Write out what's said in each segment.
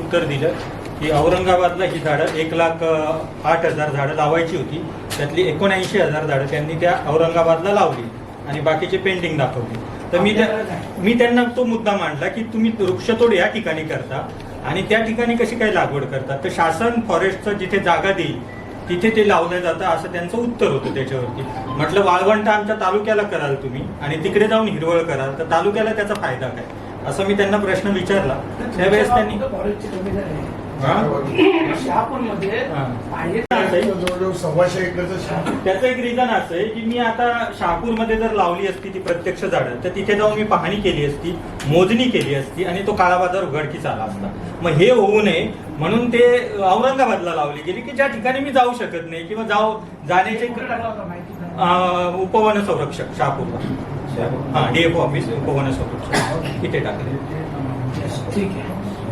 उत्तर दिलं की औरंगाबादला ही झाडं 1,08,000 झाडं लावायची होती, त्यातली 79,000 झाडं त्यांनी त्या औरंगाबादला लावली आणि बाकीचे पेंडिंग दाखवली. तर मी त्यांना तो मुद्दा मांडला की तुम्ही वृक्षतोड या ठिकाणी करता आणि त्या ठिकाणी कशी काय लागवड करतात, तर शासन फॉरेस्टचं जिथे जागा देईल तिथे ते लावलं जातं असं त्यांचं उत्तर होतं. त्याच्यावरती म्हटलं वाळवंट आमच्या तालुक्याला कराल तुम्ही आणि तिकडे जाऊन हिरवळ कराल तर तालुक्याला त्याचा फायदा काय, असं मी त्यांना प्रश्न विचारला. त्यावेळेस त्यांनी त्याचं एक रिझन असं आहे की मी आता शहापूरमध्ये जर लावली असती ती प्रत्यक्ष झाडं तर तिथे जाऊन मी पाहणी केली असती, मोजणी केली असती आणि तो काळा बाजार उघडकीस आला असता. मग हे होऊ नये म्हणून ते औरंगाबादला लावली गेली की ज्या ठिकाणी मी जाऊ शकत नाही किंवा जाण्याचे उपवन संरक्षक शहापूरला DFO ऑफिस उपवन संरक्षक इथे टाकले. ठीक आहे.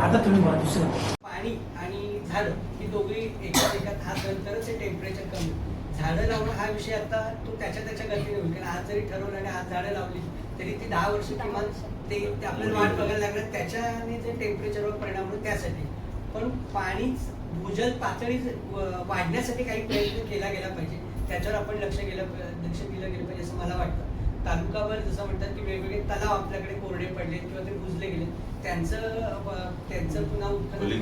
आता तुम्ही मला दुसरं पाणी आणि झाडं ही दोघी एकात हात घालून तरच हे टेम्परेचर कमी. झाडं लावणं हा विषय आता तो त्याच्या गतीने होईल, कारण आज जरी ठरवलं आणि आज झाडं लावली तरी ती 10 वर्ष किमान ते आपल्याला वाट बघायला लागणार, त्याच्याने जे टेम्परेचरवर परिणाम होतो त्यासाठी. पण पाणीच भूजल पातळी वाढण्यासाठी काही प्रयत्न केला गेला पाहिजे, त्याच्यावर आपण लक्ष दिलं गेलं पाहिजे असं मला वाटतं. तालुकावर जसं म्हणतात की वेगवेगळे तलाव आपल्याकडे कोरडे पडले किंवा ते बुजले गेले, त्यांचं पुन्हा उत्खनन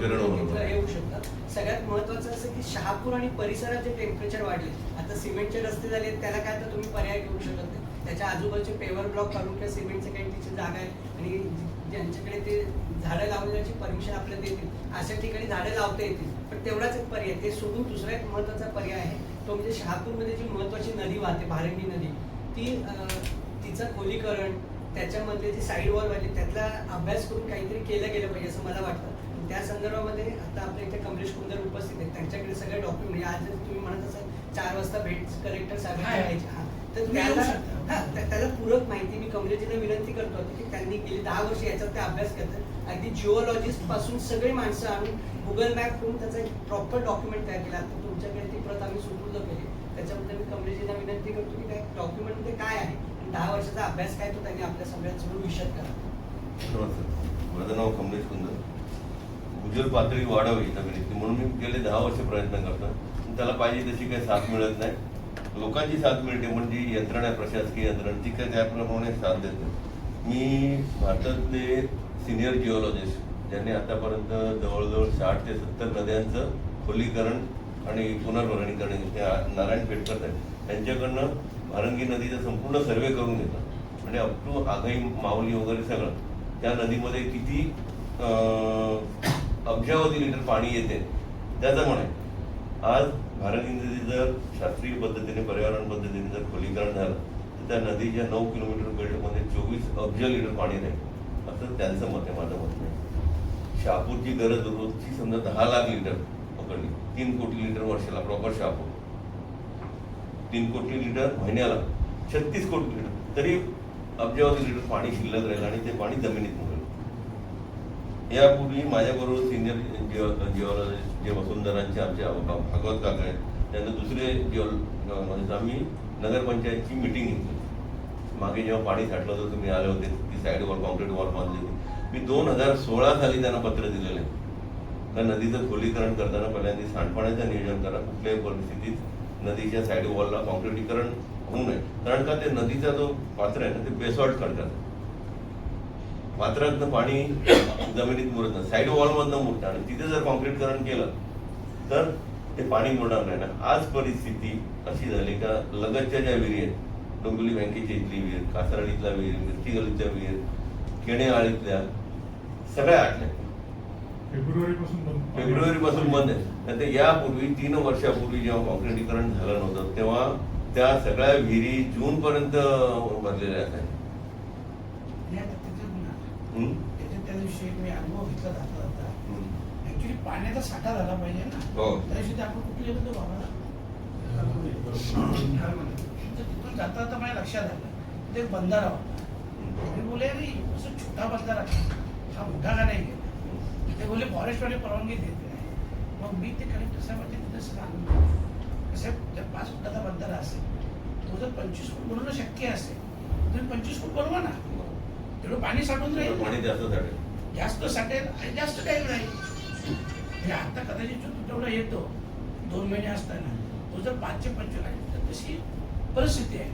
हे होऊ शकतं. सगळ्यात महत्वाचं असं की शहापूर आणि परिसरात जे टेम्परेचर वाढले, आता सिमेंटचे रस्ते झाले त्याला काय तर तुम्ही पर्याय घेऊ शकत नाही. त्याच्या आजूबाजूचे पेवर ब्लॉक काढून किंवा सिमेंटचे काही तिची जागा आहे आणि ज्यांच्याकडे ते झाडं लावण्याची परमिशन आपल्याला देतील अशा ठिकाणी झाडं लावता येतील. पण तेवढाच एक पर्याय, ते सोडून दुसरा एक महत्वाचा पर्याय आहे तो म्हणजे शहापूरमध्ये जी महत्वाची नदी वाहते भारंगी नदी, तिचं खोलीकरण, त्याच्यामध्ये जे साईड वॉल वाले त्यातला अभ्यास करून काहीतरी केलं गेलं पाहिजे असं मला वाटतं. त्या संदर्भामध्ये आता आपल्या इथे कमलेश कुंदर उपस्थित आहेत, त्यांच्याकडे सगळे डॉक्युमेंट, आज तुम्ही म्हणत असाल 4 वाजता भेट कलेक्टर साहेबांची तर त्याला पूरक माहिती मी कमलेशजींना विनंती करतो की त्यांनी गेली 10 वर्ष याच्यात ते अभ्यास करतात. अगदी जिओलॉजिस्ट पासून सगळी माणसं आणून गुगल मॅप करून त्याचा एक प्रॉपर डॉक्युमेंट तयार केला. आता तुमच्याकडे ती प्रत आम्ही सुपूर्द केली, त्याच्याबद्दल मी कमलेशजींना विनंती करतो की त्या डॉक्युमेंटमध्ये काय आहे, 10 वर्षाचा अभ्यास काय तो त्यांनी आपल्या सगळ्यांसमोर विशद करा. माझं नाव कमलेश कुंदर. भूजल पातळी वाढावी जमिनीतली म्हणून मी गेले 10 वर्ष प्रयत्न करतो. त्याला पाहिजे तशी काही साथ मिळत नाही. लोकांची साथ मिळते म्हणजे यंत्रणा, प्रशासकीय यंत्रणा ती काय त्याप्रमाणे साथ देते. मी भारतातले सिनियर जिओलॉजिस्ट ज्यांनी आतापर्यंत जवळजवळ 60 ते 70 नद्यांचं खोलीकरण आणि पुनर्भरणीकरण ते नारायण पेटकर आहेत त्यांच्याकडनं भारंगी नदीचा संपूर्ण सर्वे करून घेतला. म्हणजे अप टू आगाई माऊली वगैरे सगळं त्या नदीमध्ये किती अब्जावधी लिटर पाणी येते त्याचं म्हण आहे. आज भारंगी नदी जर शास्त्रीय पद्धतीने पर्यावरण पद्धतीने जर खोलीकरण झालं तर त्या नदीच्या 9 किलोमीटर बेल्टमध्ये 24 अब्ज लिटर पाणी राहील असं त्यांचं मत आहे, माझं मत नाही. शहापूरची गरज रोजची समजा 10 लाख लिटर पकडली, 3 कोटी लिटर वर्षाला प्रॉपर शहापूर, 3 कोटी लिटर महिन्याला 36 कोटी लिटर, तरी अब्जावधी लिटर पाणी शिल्लक राहील आणि ते पाणी जमिनीत मुरेल. यापूर्वी माझ्याबरोबर सिनियर जिओलॉजिस्ट जे वसुंधरांचे आमचे भागवत काका आहेत, त्यांना दुसरे जिओलॉजिस्ट आम्ही नगरपंचायतची मिटिंग घेतली. मागे जेव्हा पाणी साठलं होतं तुम्ही आले होते, ती साईडवर कॉन्क्रीट वॉल बांधली होती. मी 2016 साली त्यांना पत्र दिलेलं आहे का नदीचं खोलीकरण करताना पहिल्यांदा सांडपाण्याचं नियोजन करा, कुठल्याही परिस्थितीत नदीच्या साईड वॉलला कॉन्क्रिटीकरण होऊ नये. कारण का ते नदीचा जो पात्र आहे ना ते बेसॉल्ट खडकाचं, पात्रातनं पाणी जमिनीत मुरत नाही, साईड वॉलमधनं मुरतं आणि तिथे जर कॉन्क्रीटकरण केलं तर ते पाणी मुरणार नाही ना. आज परिस्थिती अशी झाली का लगतच्या ज्या विहिरी आहेत, डोंबिवली बँकेच्या इथली विहीर, कासारडीतला विहीर, मिरची गलीच्या विहीर, केणेआळीतल्या सगळ्या आटल्या. फेब्रुवारीपासून बंद आहे. तर ते यापूर्वी 3 वर्षापूर्वी जेव्हा कॉन्क्रिटीकरण झालं नव्हतं तेव्हा त्या सगळ्या विहिरी जून पर्यंत भरलेल्या आहेत. त्याविषयी मी अनुभव घेतला जाता ऍक्च्युली पाण्याचा साठा झाला पाहिजे ना, त्याविषयी आपण कुठे येतो बाबा तिथून जाता जाता माझ्या लक्षात आलं ते बंधारा होता. मी बोले अरे असं छोटा बंधारा हा मोठा का नाही गेला, ते बोलले फॉरेस्टवाले परवानगी देत नाही. मग मी ते कलेक्टर साहेबांचे तिथं सांगितलं साहेब जर 5 फुटाचा बंधारा असेल तो जर 25 फूट बनवणं शक्य असेल तुम्ही 25 फूट बनवा ना, तेवढं पाणी साठून राहील, पाणी जास्त साठेल आणि जास्त टाईम राहील. म्हणजे आता कदाचित जो तुटवडा येतो 2 महिने असताना तो जर 5चे 25 आहे तर तशी परिस्थिती आहे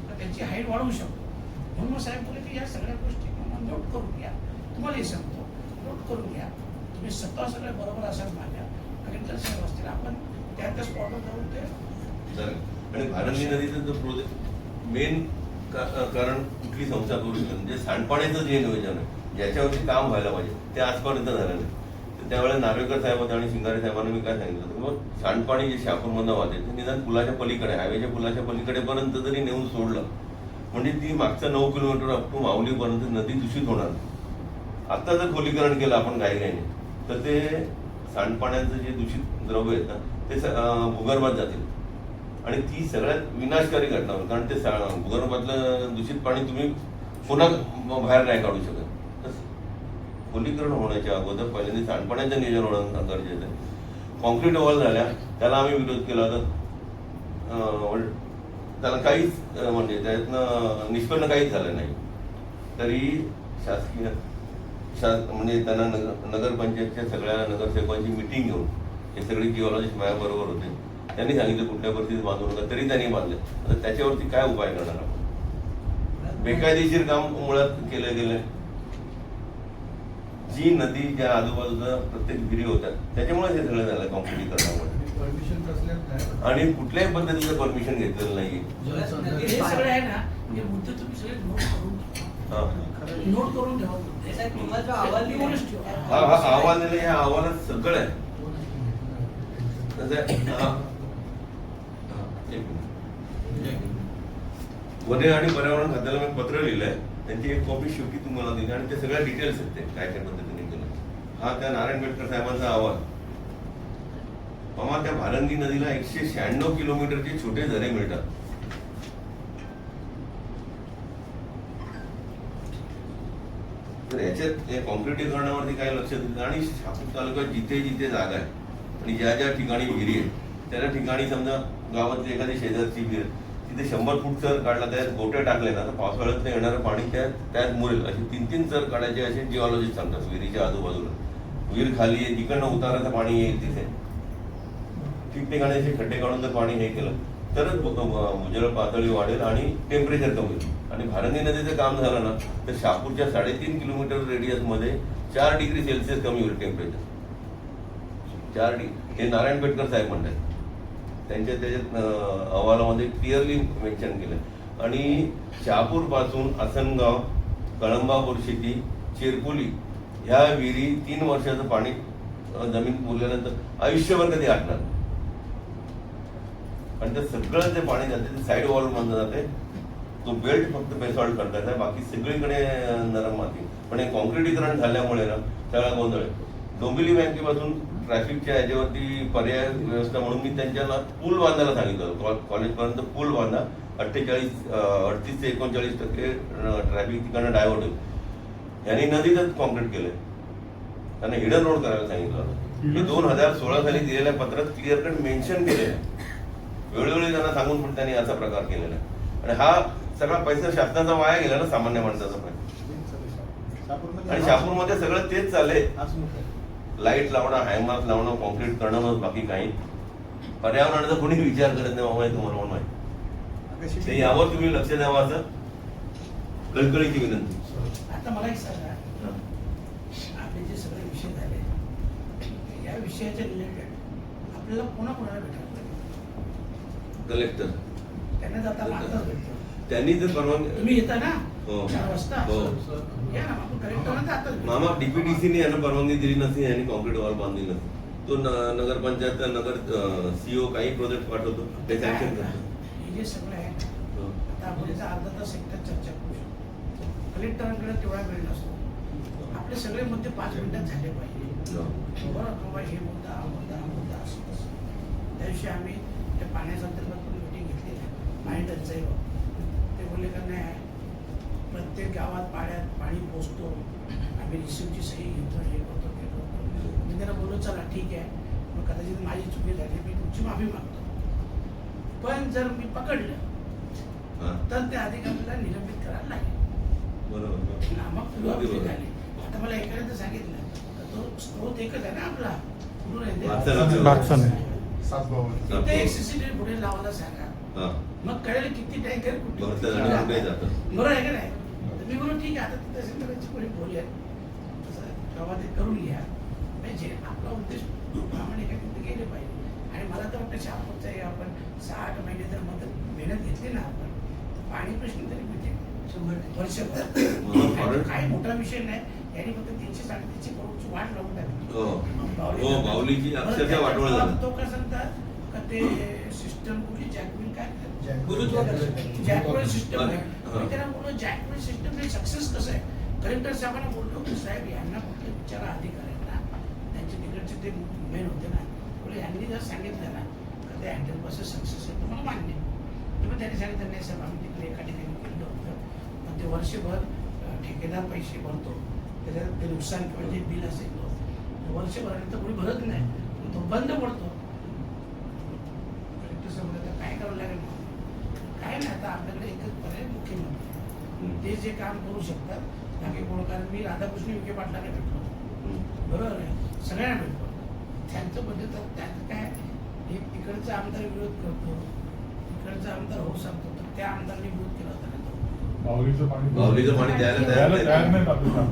तर त्यांची हाईट वाढवू शकतो. म्हणून मग साहेब बोलले की या सगळ्या गोष्टी नोट करून घ्या, तुम्हालाही सांगतो नोट करून घ्या, तुम्ही स्वतः सगळे बरोबर असाल माझ्या कलेक्टर साहेब असतील, आपण त्या स्पॉटवर जाऊन ते चालेल. आणि भारती नदीचं जो प्रोजेक्ट मेन कारण कुठली संस्था करू शकत म्हणजे सांडपाण्याचं जे नियोजन आहे ज्याच्यावरती काम व्हायला पाहिजे ते आजपर्यंत झालं नाही. तर त्यावेळेला नार्वेकर साहेब आणि शिंगारे साहेबांना मी काय सांगितलं होतं मग सांडपाणी जे शापूरमधनं वाहते ते निदान पुलाच्या पलीकडे हायवेच्या पुलाच्या पलीकडेपर्यंत जरी नेऊन सोडलं म्हणजे ती मागचं 9 किलोमीटर अप टू माऊलीपर्यंत नदी दूषित होणार. आता जर खोलीकरण केलं आपण घाईघाईने तर ते सांडपाण्याचं जे दूषित द्रव्य आहेत ना ते भूगर्भात जातील आणि ती सगळ्यात विनाशकारी घटना होईल. कारण ते भूगर्भातलं दूषित पाणी तुम्ही पुन्हा बाहेर नाही काढू शकत. खोलीकरण होण्याच्या अगोदर पहिल्यांदा सांडपाण्याचं नियोजन होणं गरजेचं आहे. कॉन्क्रीट वॉल झाल्या त्याला आम्ही विरोध केला होता, त्याला काहीच म्हणजे त्यातनं निष्पन्न काहीच झालं नाही. तरी शासकीय म्हणजे त्यांना नगरपंचायतच्या सगळ्या नगरसेवकांची मिटिंग घेऊन हे सगळे जिओलॉजिस्ट माझ्याबरोबर होते. त्यांनी सांगितलं कुठल्या परिस्थितीत बांधू नका, तरी त्यांनी बांधले. आता त्याच्यावरती काय उपाय करणार आपण? बेकायदेशीर काम मुळात केलं गेलं. जी नदी ज्या आजूबाजूला प्रत्येक विहिरी होत्या त्याच्यामुळे हे सगळं झालं कॉम्प्लिटीकरणामुळे. आणि कुठल्याही पद्धतीचं परमिशन घेतलेलं नाही. हे सगळे आहे ना हे मुद्दे तुम्ही सगळे नोट करून ठेवा. तुम्हाला जो अहवाल हा अहवाल दिला या अहवालात सगळं आहे. वने आणि पर्यावरण खात्याला मी पत्र लिहिलंय, त्यांची एक कॉपी शेवटी तुम्हाला दिली आणि ते सगळ्या डिटेल्स आहेत ते काय काय पद्धतीने केलं. हा त्या नारायण पेटकर साहेबांचा अहवाल. मामा त्या भारंगी नदीला 196 किलोमीटरचे छोटे झरे मिळतात. तर याच्यात कॉन्क्रिटीकरणावरती काय लक्ष दिलं आणि शापूर तालुक्यात जिथे जिथे जागा आहे आणि ज्या ज्या ठिकाणी विहिरी आहे त्या ठिकाणी समजा गावातली एखादी शेजारची विहीर तिथे 100 फूट चर काढला त्यात गोटे टाकले ना तर पावसाळ्यात येणारं पाणी त्यात मुरेल असे 3-3 चर काढायचे असे जिओलॉजिस्ट सांगतात. विहिरीच्या आजूबाजूला विहीर खाली आहे तिकडनं उताराचं पाणी येईल तिथे ठिकठिकाणी असे खड्डे काढून जर पाणी हे केलं तरच भूजल पातळी वाढेल आणि टेम्परेचर कमी होईल. आणि भारंगी नदीचं काम झालं ना तर शापूरच्या 3.5 किलोमीटर रेडियसमध्ये 4 डिग्री सेल्सिअस कमी होईल टेम्परेचर. 4 डिग्री हे नारायण पेटकर साहेब म्हणतात. त्याच्यात अहवालामध्ये क्लिअरली मेन्शन केलं. आणि शहापूर पासून आसनगाव, कळंबा, बोरशेती, चिरपोली ह्या विहिरी 3 वर्षाचं पाणी जमीन पुरल्यानंतर आयुष्यभर कधी आटणार. आणि ते सगळं जे पाणी जाते ते साईड वॉल मधून जाते. तो बेल्ट फक्त बेसॉल्ट करतायचा बाकी सगळीकडे नरम माती. पण हे कॉन्क्रिटीकरण झाल्यामुळे ना सगळा गोंधळ आहे. डोंबिवली बँकेपासून ट्रॅफिकच्या याच्यावरती पर्याय व्यवस्था म्हणून मी त्यांच्याला पूल बांधायला सांगितलं. कॉलेजपर्यंत पूल बांधा 38 ते 39% ट्रॅफिक तिकडनं डायव्हर्ट होईल. यांनी नदीतच कॉन्क्रीट केलंय. त्यांना हिडन रोड करायला सांगितलं होतं. हे 2016 साली दिलेल्या पत्रात क्लिअर कट मेन्शन केलेलं आहे. वेळोवेळी त्यांना सांगून पण त्यांनी असा प्रकार केलेला आहे. आणि हा सगळा पैसा शासनाचा वाया गेला ना सामान्य माणसाचा पैसा. आणि शापूरमध्ये सगळं तेच चाललंय. लाईट लावणं, हायमार्क लावणं, कॉन्क्रीट करणं, बाकी काही पर्यावरणाचा कोणी विचार करत नाही. मामा तुम्हाला पण माहिती. यावर तुम्ही लक्ष द्यावं असं कळकळीची विनंती. आता मला एक सांगा, आपले जे सगळे विषय झाले या विषयाच्या रिलेटेड आपल्याला कोणाकोणाला भेटायला पाहिजे? कलेक्टर त्यांना जाता मागताच भेटतो. त्यांनी जर परवानगी तुम्ही येता ना हो. 4 वाजता हो. या ना आपण कलेक्टरला जाताच भेटू. मामा डीपीडीसीने यांना परवानगी दिली नसती, यांनी कॉन्क्रीट वॉल बांधली नसती. तो नगरपंचायत नगर सीओ काही प्रोजेक्ट पाठवतो ते सँक्शन करतो. हे जे सगळं आहे ना, आता आपण याचा अर्धा तास एकदा चर्चा करू शकतो. कलेक्टरांकडे तेवढा वेळ नसतो. आपले सगळे मुद्दे 5 मिनिटात झाले पाहिजे. बरं किंवा हे मुद्दा हा मुद्दा हा मुद्दा असं तसं. त्या दिवशी आम्ही त्या पाण्यासंदर्भात पण मिटिंग घेतली आहे पाणी टंचाईवर. ते बोलले का नाही प्रत्येक गावात पाणी पोचतो, आम्ही रिसिव्हची सही घेतो, हे करतो ते करतो. मी त्यांना बोललो चला ठीक आहे, मग कदाचित माझी चुकी झाली, मी तुमची माफी मागतो. पण जर मी पकडलं तर त्या अधिकाऱ्याला निलंबित करायला लागेल. बरोबर. मग झाली. आता मला एखाद्यानं सांगितलं तो स्त्रोत एकच आहे ना आपला कुठून येते? भातसन. तिथे एक सीसीटीव्ही पुढे लावायला सांगा, हा. मग कळेल किती टँकर भरतात आणि कुठे जातात. बरोबर आहे का नाही? तर मी बोललो ठीक आहे, आता तिथे असेल तर त्याची कोणी बोलूया तसं तेव्हा ते करून घ्या. म्हणजे आपला उद्देश प्रामाणिक आहे, तिथे गेले पाहिजे. आणि मला तर वाटतं शापूरचं आहे, आपण 6-8 महिने जर मेहनत घेतली ना आपण, पाणी प्रश्न तरी मिळते 100% वर्षभर. फॉरेन- काही मोठा विषय नाही, यांनी फक्त 300-350 करोडची वाट लावून टाकली. हो बाहुलीची अक्षरशः वाटवळ झालं. तो काय सांगतात का ते सिस्टम कुठली जॅकविल काय गुरुत्वाकर्षण. जॅकवेल सिस्टम आहे. हा. मी त्यांना बोललो जॅकवेल सिस्टम हे सक्सेस कसं आहे? कलेक्टर साहेबांना बोललो की साहेब यांना कुठले विचारा अधिकार आहेत ना, त्यांचे तिकडचे ते मेन होते ना, बोले यांनी जर सांगितलं ना का ते 100% सक्सेस आहे, तुम्हाला मान्य आहे. तर त्यांनी सांगितलं नाही साहेब, आम्ही तिकडे एका ठिकाणी केलं होतं, पण ते वर्षभर ठेकेदार पैसे भरतो, त्याच्यात ते नुकसान किंवा जे बिल असेल तो वर्षभरानंतर कोणी भरत नाही, तो बंद पडतो. कलेक्टर साहेब बोलले, काय करावं लागेल? काय नाही, आता आपल्याकडे एकच पर्याय मुख्यमंत्री, ते जे काम करू शकतात बाकी कोण. कारण मी राधाकृष्ण विखे पाटलांना भेटलो, बरोबर आहे, सगळ्यांना भेटलो. त्यांचं म्हणजे तर त्याचं काय, एक तिकडचा आमदार विरोध करतो, तिकडचा आमदार हो सांगतो, तर त्या आमदारांनी विरोध केला होता ना तो. बाहुलीचं पाणी द्यायला तयार नाही. तयार नाही आपल्याला.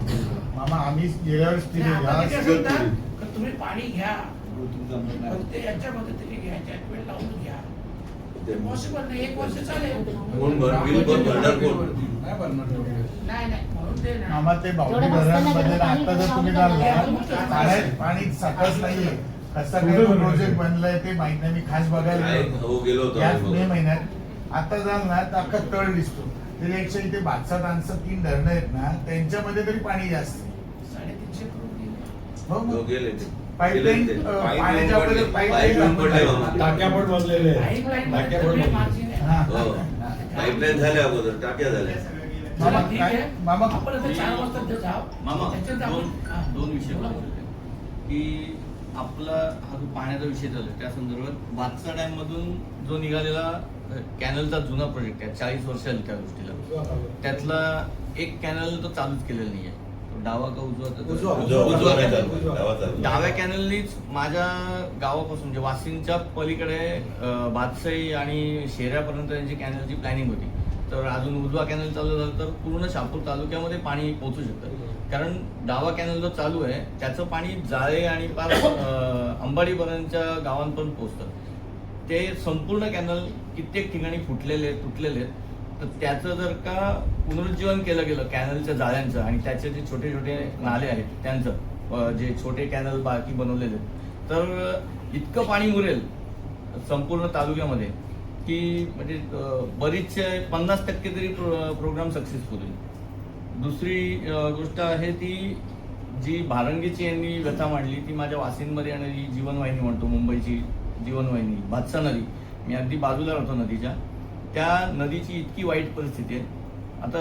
मामा आम्ही गेल्या वेळेस आणि आता ते काय दिले सांगतात का तुम्ही पाणी घ्या, पण ते याच्या मदतीने घ्या, जॅकवेल लावून घ्या. ते पॉसिबल नाही, 1 वर्ष चालेल. कोण बिल पण भरणार कोण? नाही नाही म्हणून ते नाही. मामा ते बाहुली धरणमध्ये आता जर तुम्ही जाणार पाण्यात पाणी साठच नाहीये, कसं काय प्रोजेक्ट बनलाय ते माहित नाही, मी खास बघायला आहे, गेलो हो गेलो होतो याच आम्ही मे बघा. महिन्यात. आता जाल ना तर अख्खा तळ दिसतो. त्याच्यापेक्षा इथे 5-7 धरणं आहेत ना, त्यांच्यामध्ये तरी पाणी जास्त आहे. 350 करोड दिले. हो हो, मग. गेले ते. पाईपलाईन, गेले ते. पाण्याच्या पाईप मध्ये पाईपलाईन पाईपलाईन पडले बाबा. टाक्या पण बनलेले आहेत. पाईपलाईन टाक्या मध्ये पण सगळे बनलेले. margin आहे. हा. हो पाईपलाईन झाल्या अगोदर टाक्या झाल्या. मामा ठीक काय आहे. मामा आपण आता 4 वाजता ते जाऊ. मामा त्याच्यात आपण हा. दोन विषय बोलायचे होते की आपला हा जो पाण्याचा विषय चालू आहे त्या संदर्भात वाचा डॅम मधून जो निघालेला कॅनलचा जुना प्रोजेक्ट आहे, 40 वर्ष झाली त्या गोष्टीला, त्यातला एक कॅनल तो चालूच केलेला नाहीये. तो डावा का उजवा उजवा नाही चालू, डावा चालू. डाव्या कॅनलनीच माझ्या गावापासून म्हणजे वाशिंदच्या पलीकडे भातसई आणि शेऱ्यापर्यंत त्यांची कॅनलची प्लॅनिंग होती. तर अजून उजवा कॅनल चालू झाला तर पूर्ण शहापूर तालुक्यामध्ये पाणी पोहोचू शकतं. कारण डावा कॅनल जो चालू आहे त्याचं पाणी जाळे आणि पार अंबाडीपर्यंतच्या गावांपर्यंत पोहोचतं. ते संपूर्ण कॅनल कित्येक ठिकाणी फुटलेले तुटलेले आहेत. तर त्याचं जर का पुनरुज्जीवन केलं गेलं कॅनलच्या जाळ्यांचं आणि त्याचे जे छोटे छोटे नाले आहेत त्यांचं जे छोटे कॅनल बाकी बनवलेले आहेत, तर इतकं पाणी मुरेल संपूर्ण तालुक्यामध्ये की म्हणजे बरीचसे 50% तरी प्रोग्राम सक्सेसफुल होईल. दुसरी गोष्ट आहे ती जी भारंगीची यांनी व्यथा मांडली ती माझ्या वाशिंदमध्ये येणारी जीवनवाहिनी म्हणतो, मुंबईची जीवनवाहिनी भातसा नदी, मी अगदी बाजूला राहतो नदीच्या, त्या नदीची इतकी वाईट परिस्थिती आहे. आता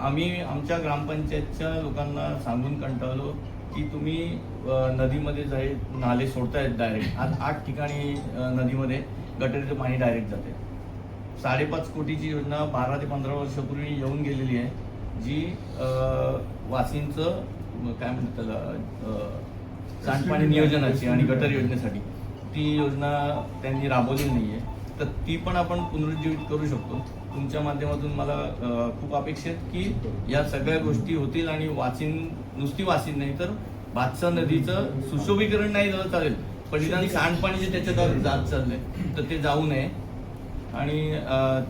आम्ही आमच्या ग्रामपंचायतच्या लोकांना सांगून कंटाळलो की तुम्ही नदीमध्ये जे नाले सोडतायत डायरेक्ट, आज 8 ठिकाणी नदीमध्ये गटरीचं पाणी डायरेक्ट जाते. 5.5 कोटीची योजना 12 ते 15 वर्षापूर्वी येऊन गेलेली आहे, जी वाशिंदचं काय म्हणतात त्याला सांडपाणी नियोजनाची आणि गटर योजनेसाठी ती योजना त्यांनी राबवली नाही आहे. तर ती पण आपण पुनरुज्जीवित करू शकतो. तुमच्या माध्यमातून मला खूप अपेक्षित की या सगळ्या गोष्टी होतील आणि नुसती वाशिंद नाही तर भातसा नदीचं सुशोभीकरण नाही झालं चालेल, पण निदान सांडपाणी जे त्याच्यात जात चाललंय तर ते जाऊ नये. आणि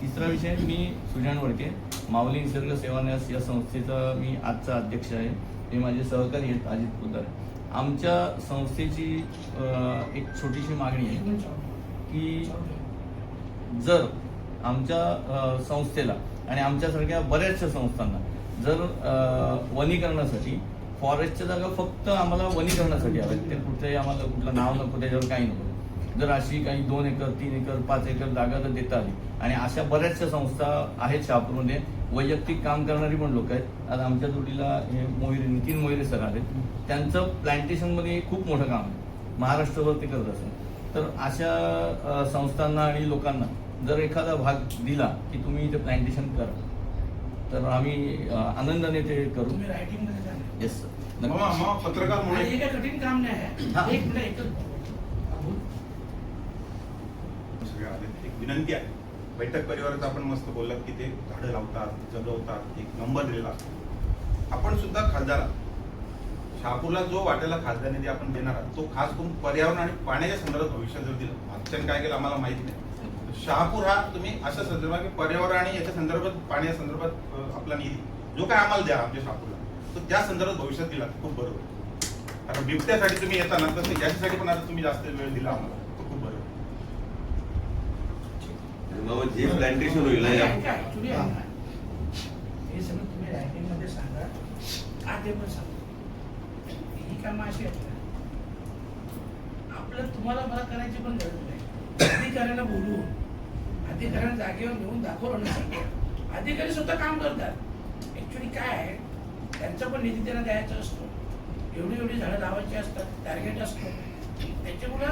तिसरा विषय, मी सुजाण वडके, माऊली निसर्ग सेवान्यास या संस्थेचा मी आजचा अध्यक्ष आहे. हे माझे सहकारी आहेत अजित पुदार. आमच्या संस्थेची एक छोटीशी मागणी आहे की जर आमच्या संस्थेला आणि आमच्यासारख्या बऱ्याचशा संस्थांना जर वनीकरणासाठी फॉरेस्टच्या जागा फक्त आम्हाला वनीकरणासाठी हव्यात, ते कुठेही आम्हाला कुठलं नाव नको, त्याच्यावर काही नको, जर अशी काही 2 एकर 3 एकर 5 एकर जागा जर देता आली, आणि अशा बऱ्याचशा संस्था आहेत शहापूरमध्ये, वैयक्तिक काम करणारी पण लोक आहेत. आता आमच्या जोडीला हे नितीन मोहिरे सर आहेत, त्यांचं प्लांटेशनमध्ये खूप मोठं काम आहे, महाराष्ट्रभर ते करत असेल. तर अशा संस्थांना आणि लोकांना जर एखादा भाग दिला की तुम्ही इथे प्लांटेशन करा तर आम्ही आनंदाने ते करू. तुम्ही रायटिंग मध्ये सांगा. येस. मामा पत्रकार आणि म्हणून हे काय कठीण काम नाही आहे. एक मिनिट एकच सगळे आले. एक विनंती आहे, बैठक परिवाराचं आपण मस्त बोललात की ते झाडं लावतात, जगवतात, एक नंबर दिलेला असतो. आपण सुद्धा खासदार शहापूरला जो वाटेला खासदार निधी आपण देणार आहात तो खास करून पर्यावरण आणि पाण्याच्या संदर्भात भविष्यात जर दिलं, मागच्याने काय केलं आम्हाला माहिती नाही. शहापूर हा तुम्ही असं संदर्भात की पर्यावरण आणि याच्या संदर्भात पाण्याच्या संदर्भात आपला निधी जो काय आम्हाला द्या आमच्या शहापूरला, तो त्या संदर्भात भविष्यात दिला तर खूप बरं होईल. कारण बिबट्यासाठी तुम्ही येताना तसं याच्यासाठी पण आता तुम्ही जास्त वेळ दिला आम्हाला, तो खूप बरं होईल. मग जे प्लांटेशन होईल ना या- ऍक्च्युली हे सगळं तुम्ही रँकिंग मध्ये सांगा, का ते पण सांगा. ही कामं अशी आहेत ना, आपलं तुम्हाला मला करायची पण गरज नाही. अधिकाऱ्यांना बोलून अधिकाऱ्यांना जागेवर घेऊन दाखवलं ना, अधिकारी स्वतः काम करतात. ऍक्च्युली काय आहे, त्यांचा पण निधी त्यांना द्यायचा असतो, एवढी झाडं लावायची असतात, टार्गेट असतो. त्याच्यामुळं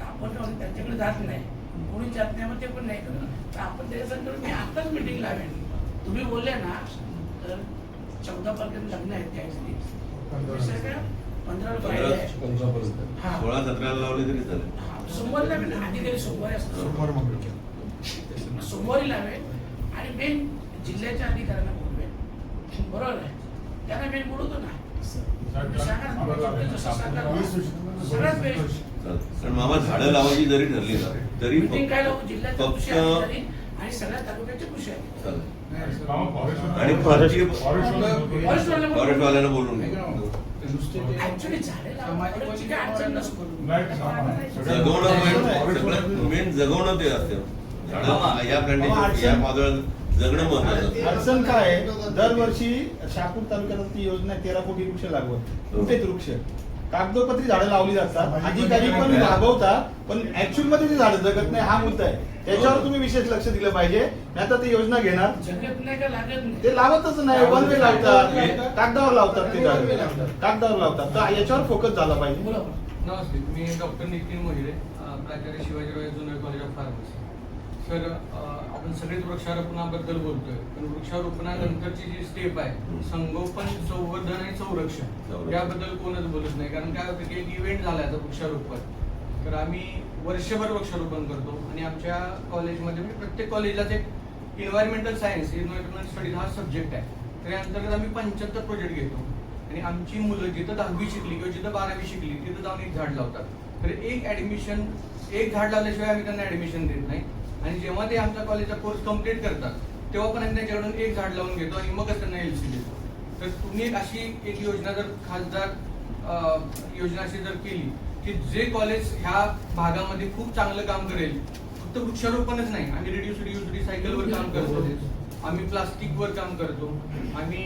आपण त्यांच्याकडे जात नाही, कोणी जात नाही, मग ते पण नाही करत. तर आपण त्याच्यासाठी मी आत्ताच मिटिंग लावेन. तुम्ही बोलले ना तर 14 तारखेला लग्न आहे त्यावेळी 15 फ्रायडे आहे. 16-17 लावले तरी चालेल. सोमवारी लावेन, अधिकारी सोमवारी असतात, सोमवार मंगळवार. सोमवारी लावेन आणि मेन जिल्ह्याच्या अधिकाऱ्यांना बोलवेन. बरोबर आहे, त्यांना मेन बोलवतो ना, सांगा ना, जसं सांगा सगळ्यात बेस्ट. कारण मामा झाडं लावायची जरी ठरली ना तरी मीटिंग काय लावू, जिल्ह्याच्या कृषी फक्त अधिकारी आणि सगळ्या तालुक्याचे कृषी अधिकारी. चालेल. मामा फॉरेस्ट आणि फॉरेस्टवाल्यांना बोलून घेऊ. ऍक्च्युली झाडे लावायची काय अडचण नसतो. सगळ्यात मेन जगवणं ते असते. झाडं या प्लांटेशन या वादळ जगणं महत्वाचं. अडचण काय आहे, दरवर्षी शहापूर तालुक्यात ती योजना 13 कोटी वृक्ष लागवड, कुठेच वृक्ष कागदोपत्री झाडं लावली जातात, अधिकारी पण राबवतात, पण ऍक्च्युअल मध्ये ती झाडं जगत नाही, हा मुद्दा आहे. त्याच्यावर तुम्ही विशेष लक्ष दिलं पाहिजे. नाही तर ती योजना घेणार, जगत नाही का लागत नाही. ते लावतच नाही, वन वे लावतात, कागदावर लावतात, ते झाडं कागदावर लावतात. तर याच्यावर फोकस झाला पाहिजे. बोला. नमस्ते, मी डॉक्टर नितीन मोहिरे, प्राचार्य Shivajirao Junnar college of pharmacy. Sir, आपण सगळेच वृक्षारोपणाबद्दल बोलतोय, पण वृक्षारोपणानंतरची जी स्टेप आहे, संगोपन, संवर्धन आणि संरक्षण, याबद्दल कोणच बोलत नाही. कारण काय होतं की एक इव्हेंट झाला आता वृक्षारोपण, तर आम्ही वर्षभर वृक्षारोपण करतो आणि आमच्या कॉलेजमध्ये म्हणजे प्रत्येक कॉलेजलाच एक इन्व्हायरमेंटल सायन्स, इन्व्हायरमेंटल स्टडीज हा सब्जेक्ट आहे. तर या अंतर्गत आम्ही 75 प्रोजेक्ट घेतो आणि आमची मुलं जिथं 10वी शिकली किंवा जिथं 12वी शिकली तिथं जाऊन एक झाड लावतात. तर एक झाड लावल्याशिवाय आम्ही त्यांना ऍडमिशन देत नाही. आणि जेव्हा ते आमच्या कॉलेजचा कोर्स कम्प्लीट करतात तेव्हा पण आम्ही त्यांच्याकडून एक झाड लावून घेतो आणि मगच त्यांना LC देतो. तर तुम्ही एक अशी एक योजना जर खासदार योजना अशी जर केली की जे कॉलेज ह्या भागामध्ये खूप चांगलं काम करेल, फक्त वृक्षारोपणच नाही, आम्ही रिड्यूस रियूज रिसायकलवर काम करतो, आम्ही प्लास्टिकवर काम करतो, आम्ही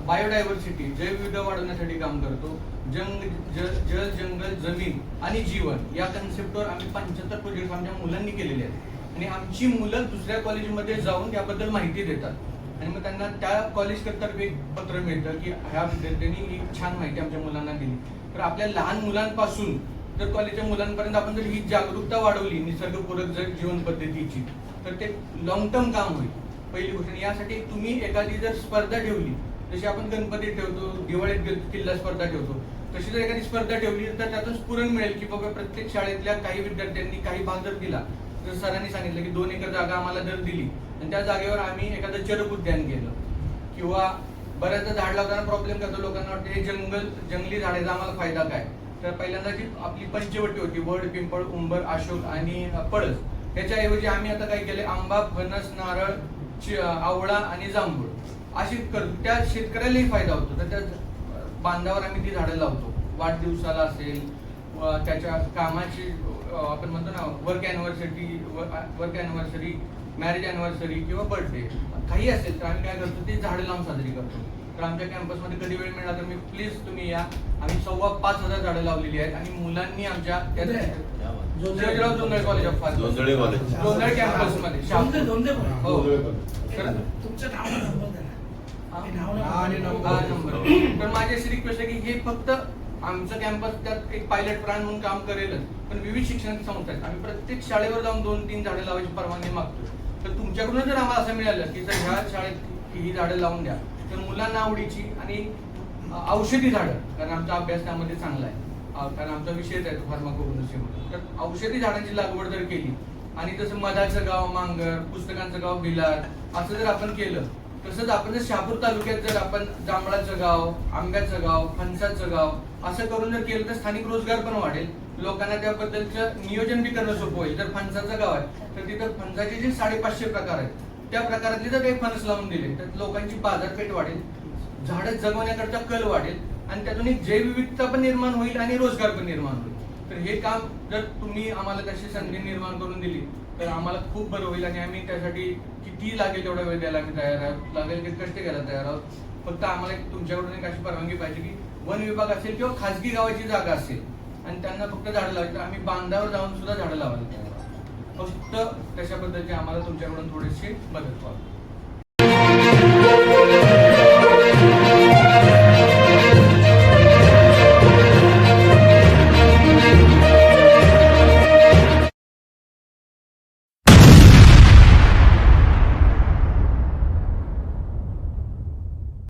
बायोडायव्हर्सिटी जैवविविधता वाढवण्यासाठी काम करतो, जल जंगल जमीन आणि जीवन या कन्सेप्टवर आम्ही 75 प्रोजेक्ट आमच्या मुलांनी केलेले आहेत. आणि आमची मुलं दुसऱ्या कॉलेजमध्ये जाऊन त्याबद्दल माहिती देतात आणि मग त्यांना त्या कॉलेजतर्फे एक पत्र मिळतं की ह्या विद्यार्थ्यांनी एक छान माहिती आमच्या मुलांना दिली. तर आपल्या लहान मुलांपासून तर कॉलेजच्या मुलांपर्यंत आपण जर ही जागरूकता वाढवली निसर्गपूरक जर जीवन पद्धतीची, तर ते लॉंग टर्म काम होईल. पहिली गोष्ट. यासाठी तुम्ही एखादी जर स्पर्धा ठेवली, जशी आपण गणपती ठेवतो, दिवाळीत किल्ला स्पर्धा ठेवतो, तशी जर एखादी स्पर्धा ठेवली तर त्यातून स्फुरण मिळेल की बाबा प्रत्येक शाळेतल्या काही विद्यार्थ्यांनी काही भाग जर दिला, तर सरांनी सांगितलं की 2 एकर जागा आम्हाला जर दिली आणि त्या जागेवर आम्ही एखादं चरक उद्यान केलं, किंवा बऱ्याचदा झाड लावताना प्रॉब्लेम करतो, लोकांना वाटतं हे जंगली झाडाचा आम्हाला फायदा काय. तर पहिल्यांदा जी आपली पंचवटी होती, वड, पिंपळ, उंबर, अशोक आणि पळस, ह्याच्याऐवजी आम्ही आता काय केले, आंबा, फणस, नारळ, आवळा आणि जांभूळ अशी करतो. त्या शेतकऱ्यालाही फायदा होतो. तर त्या बांधावर आम्ही ती झाडं लावतो. वाढदिवसाला असेल, त्याच्या कामाची आपण म्हणतो ना वर्क अॅनिव्हर्सरी, मॅरेज अॅनिव्हर्सरी किंवा बर्थडे काही असेल तर आम्ही काय करतो, ते झाडं लावून साजरी करतो. तर आमच्या कॅम्पसमध्ये कधी वेळ मिळाला तर मी प्लीज तुम्ही या. आम्ही 5,500 झाडं लावलेली आहेत आणि मुलांनी आमच्या Shivajirao Junnar college of pharmacy Junnar कॅम्पसमध्ये हो. तुमचं नाव नंबर द्या. तर माझी अशी रिक्वेस्ट आहे की हे फक्त आमचं कॅम्पस त्यात एक पायलट प्लॅन म्हणून काम करेलच, पण विविध शिक्षण संस्था आहेत, आम्ही प्रत्येक शाळेवर जाऊन 2-3 झाडं लावायची परवानगी मागतो. तर तुमच्याकडून जर आम्हाला असं मिळालं की जर ह्या शाळेत ही झाडं लावून द्या, तर मुलांना आवडीची आणि औषधी झाडं, कारण आमचा अभ्यास त्यामध्ये चांगला आहे, कारण आमचा विषयच आहे तो फार्माकोग्नोसी म्हणून. तर औषधी झाडांची लागवड जर केली आणि जसं मधाचं गाव मांगर, पुस्तकांचं गाव भिलार असं जर आपण केलं, तसंच आपण जर शहापूर तालुक्यात जर आपण जांभळाचं गाव, आंब्याचं गाव, फणसाचं गाव असं करून जर केलं तर स्थानिक रोजगार पण वाढेल, लोकांना त्याबद्दलचं नियोजन बी करणं सोपं होईल. जर फणसाचं गाव आहे तर तिथं फणसाचे जे 550 प्रकार आहेत त्या प्रकारातले जर काही फणस लावून दिले तर लोकांची बाजारपेठ वाढेल, झाडं जगवण्याकरता कल वाढेल आणि त्यातून एक जैवविविधता पण निर्माण होईल आणि रोजगार पण निर्माण होईल. तर हे काम जर तुम्ही आम्हाला तशी संधी निर्माण करून दिली तर आम्हाला खूप बरं होईल आणि आम्ही त्यासाठी किती लागेल तेवढा वेळ द्यायला आम्ही तयार आहोत, लागेल ते कष्ट घ्यायला तयार आहोत. फक्त आम्हाला तुमच्याकडून एक अशी परवानगी पाहिजे की वन विभाग असेल किंवा खाजगी गावाची जागा असेल आणि त्यांना फक्त झाडं लावायची, तर आम्ही बांधावर जाऊन सुद्धा झाडं लावायला तयार आहोत. फक्त त्याच्या पद्धतीने आम्हाला तुमच्याकडून थोडीशी मदत व्हावी.